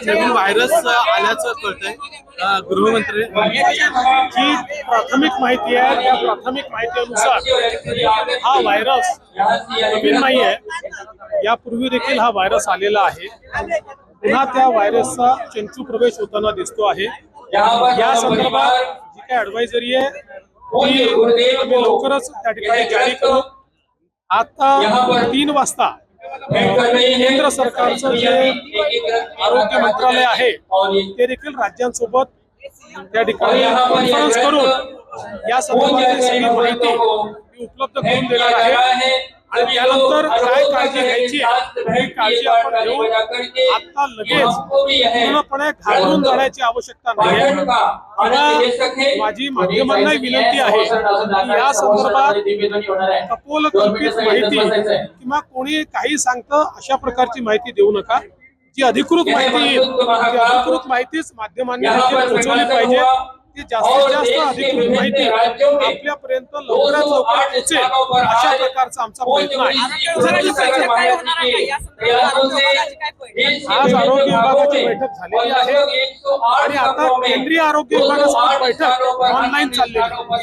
नवीन virus आल्याचं कळतंय। गृहमंत्री जी प्राथमिक माहिती आहे त्या प्राथमिक माहितीनुसार हा व्हायरस नवीन नाही आहे, यापूर्वी देखील हा व्हायरस आलेला आहे। पुन्हा त्या व्हायरसचा चंचू प्रवेश होताना दिसतो आहे। या संदर्भात जी काही ॲडवायझरी आहे ती आम्ही लवकरच त्या ठिकाणी जारी करू। आता 3 वाजता केंद्र सरकारचं जे आरोग्य मंत्रालय आहे ते देखील राज्यांसोबत त्या ठिकाणी कॉन्फरन्स करून या संदर्भातली सगळी माहिती उपलब्ध करून देणार आहे आणि त्यानंतर काय काळजी घ्यायची ही काळजी आपण घेऊ। आता लगेच पूर्णपणे घाबरून जाण्याची आवश्यकता नाही आहे। माझी माध्यमांना विनंती आहे की या संदर्भात कपोलकल्पित माहिती किंवा कोणी काही सांगतं अशा प्रकारची माहिती देऊ नका। जी अधिकृत माहिती येईल ती अधिकृत माहितीच माध्यमांनी पोहोचवली पाहिजे। ती जास्तीत जास्त अधिकृत माहिती आपल्यापर्यंत लवकरात लवकर पोहोचेल अशा प्रकारचा आमचा प्रयत्न आहे। आज आरोग्य विभागाची बैठक झालेली आहे आणि आता केंद्रीय आरोग्य विभागासोबत बैठक ऑनलाईन चाललेली आहे।